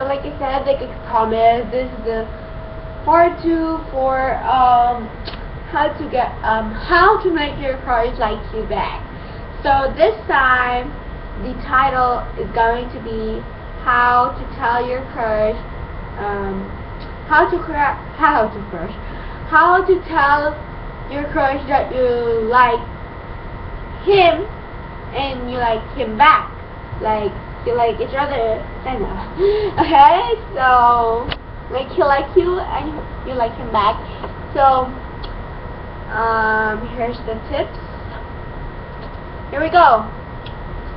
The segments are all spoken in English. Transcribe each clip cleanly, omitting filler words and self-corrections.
like I said, like I promised, this is the part 2 for how to make your crush like you back. So this time the title is going to be how to tell your crush how to tell your crush that you like him and you like him back, like you like each other, kind of. Okay, so like he likes you and you like him back. So here's the tips. Here we go.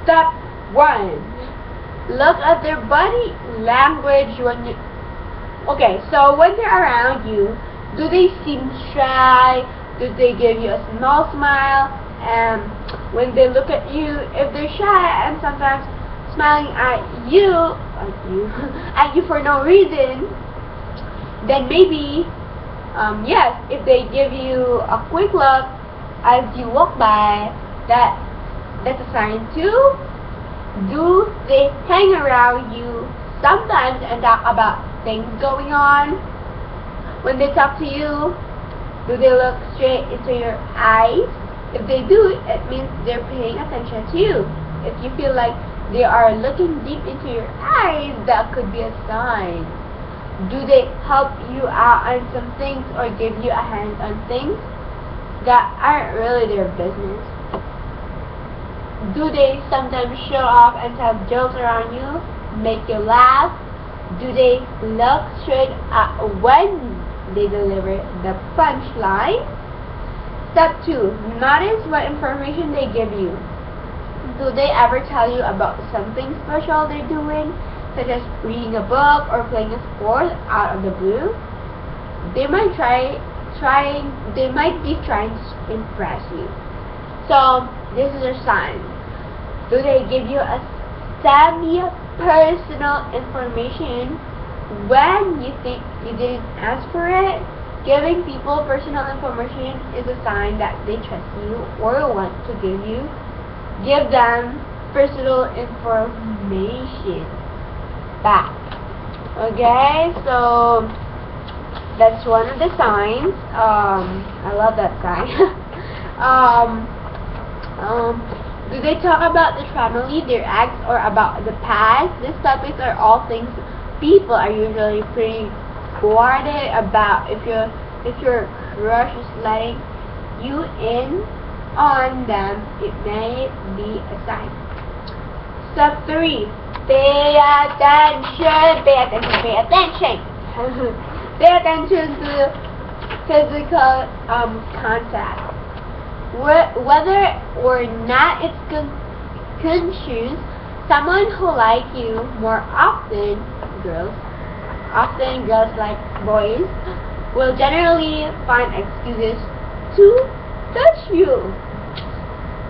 Step 1. Look at their body language when you. Okay, so when they're around you, do they seem shy? Do they give you a small smile? And when they look at you, if they're shy and sometimes smiling at you at you for no reason, then maybe yes, if they give you a quick look as you walk by, that's a sign too. Do they hang around you sometimes and talk about things going on? When they talk to you, do they look straight into your eyes? If they do, it means they're paying attention to you. If you feel like they are looking deep into your eyes, that could be a sign. Do they help you out on some things or give you a hand on things that aren't really their business? Do they sometimes show off and tell jokes around you, make you laugh? Do they look straight at when they deliver the punchline? Step 2. Notice what information they give you. Do they ever tell you about something special they're doing, such as reading a book or playing a sport out of the blue? They might be trying to impress you. So this is a sign. Do they give you a semi-personal information when you think you didn't ask for it? Giving people personal information is a sign that they trust you or want to give them personal information back. Okay, so that's one of the signs. I love that sign. Do they talk about the family, their ex, or about the past? These topics are all things people are usually pretty worried about. If your crush is letting you in on them, it may be a sign. Step 3. Pay attention. Pay attention. Pay attention. Pay attention to physical contact. Whether or not it's conscious, someone who likes you more often girls like boys, will generally find excuses to touch you.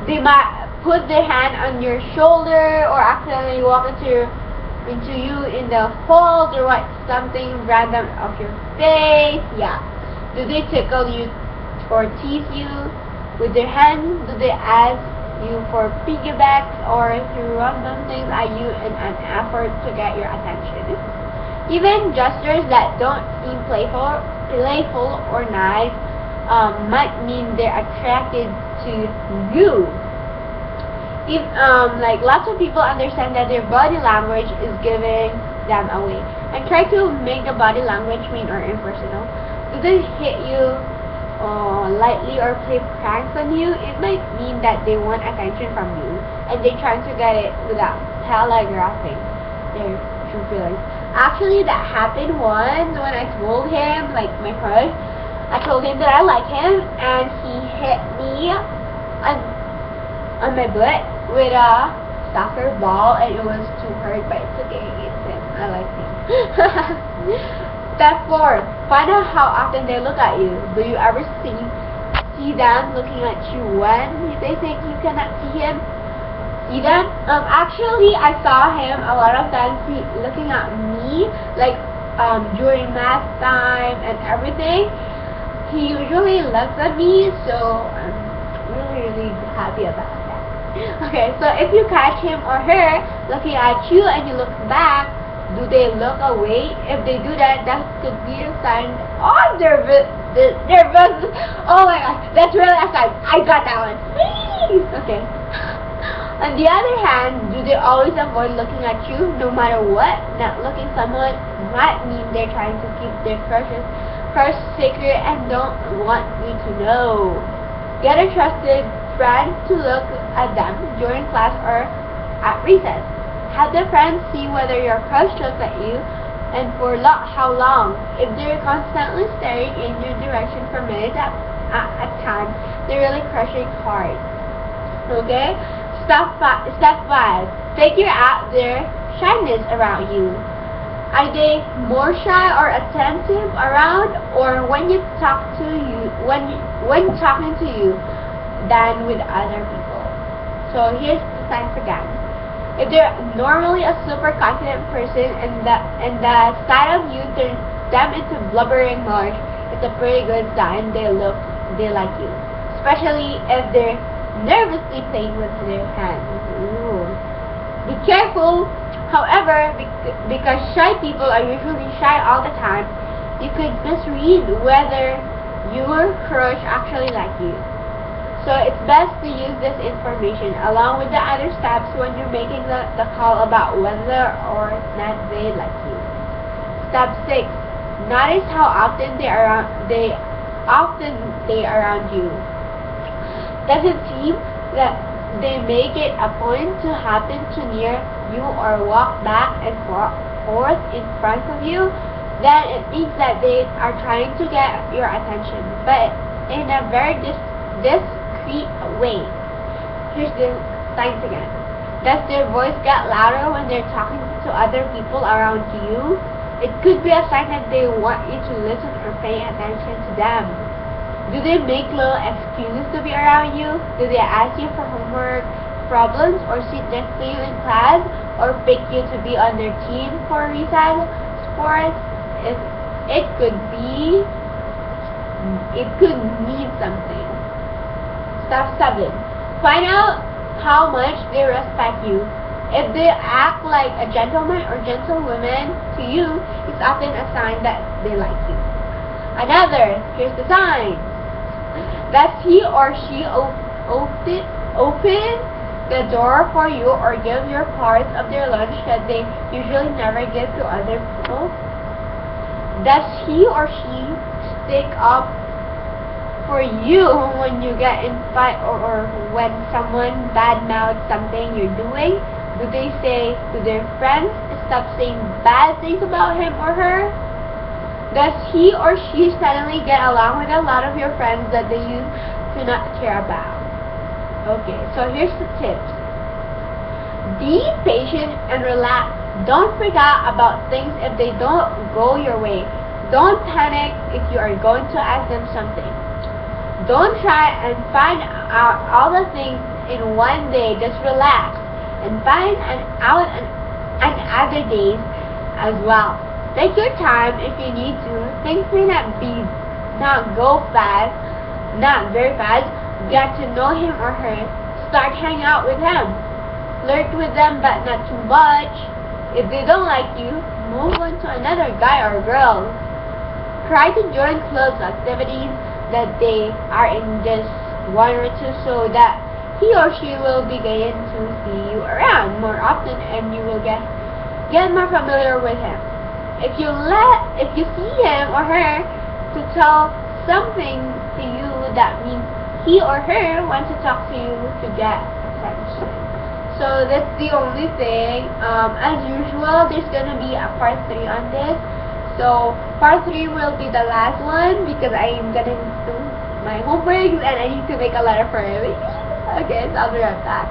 They might put their hand on your shoulder or accidentally walk into you in the halls or write something random off your face. Yeah. Do they tickle you or tease you with their hands? Do they ask you for piggybacks or throw random things at you in an effort to get your attention? Even gestures that don't seem playful or nice might mean they're attracted to you. If like lots of people understand that their body language is giving them away, and try to make the body language mean or impersonal. Do they hit you lightly or play pranks on you? It might mean that they want attention from you and they're trying to get it without telegraphing their true feelings. Actually, that happened once when I told him, like my crush, I told him that I like him and he hit me on my butt with a soccer ball and it was too hurt, but it's okay, it's him. I like him. Step 4. Find out how often they look at you. Do you ever see them looking at you when they think you cannot see him? See them? Actually, I saw him a lot of times looking at me, like during math time and everything. He usually looks at me, so I'm really happy about that. Okay, so if you catch him or her looking at you and you look back, Do they look away? If they do that, that could be a sign. Oh, nervous. Oh my gosh, that's really a sign. I got that one. Okay. On the other hand, do they always avoid looking at you no matter what? Not looking someone might mean they're trying to keep their crush secret and don't want you to know. Get a trusted friend to look at them during class or at recess. Have the friend see whether your crush looks at you and for how long. If they're constantly staring in your direction for minutes at a time, they're really crushing hard. Okay? Step 5. Figure out their shyness around you. Are they more shy or attentive around or when talking to you than with other people? So here's the sign for them. If they're normally a super confident person and the sight of you turns them into blubbering mush, it's a pretty good sign they like you. Especially if they're nervously playing with their hands. Ooh. Be careful, however, because shy people are usually shy all the time. You could misread whether your crush actually like you. So it's best to use this information along with the other steps when you're making the call about whether or not they like you. Step 6. Notice how often they are around you. Does it seem that they make it a point to happen to near you or walk back and forth in front of you? Then it means that they are trying to get your attention, but in a very discreet way. Here's the signs again. Does their voice get louder when they're talking to other people around you? It could be a sign that they want you to listen or pay attention to them. Do they make little excuses to be around you? Do they ask you for homework problems or sit next to you in class or pick you to be on their team for recess sports? It could mean something. Step 7. Find out how much they respect you. If they act like a gentleman or gentlewoman to you, it's often a sign that they like you. Here's the sign. Does he or she open the door for you or give your parts of their lunch that they usually never give to other people? Does he or she stick up for you when you get in fight or when someone badmouths something you're doing? Do they say to their friends, stop saying bad things about him or her? Does he or she suddenly get along with a lot of your friends that they used to not care about? Okay, so here's the tips. Be patient and relax. Don't freak out about things if they don't go your way. Don't panic if you are going to ask them something. Don't try and find out all the things in one day. Just relax and find out on other days as well. Take your time if you need to. Things may not go fast, not very fast. Get to know him or her. Start hanging out with him. Flirt with them, but not too much. If they don't like you, move on to another guy or girl. Try to join clubs, activities that they are in, just one or two, so that he or she will begin to see you around more often and you will get more familiar with him. If you see him or her to tell something to you, that means he or her wants to talk to you to get attention. So that's the only thing. As usual, there's gonna be a part 3 on this. So part 3 will be the last one because I am gonna do my homework and I need to make a letter for it. Okay, so I'll be right back.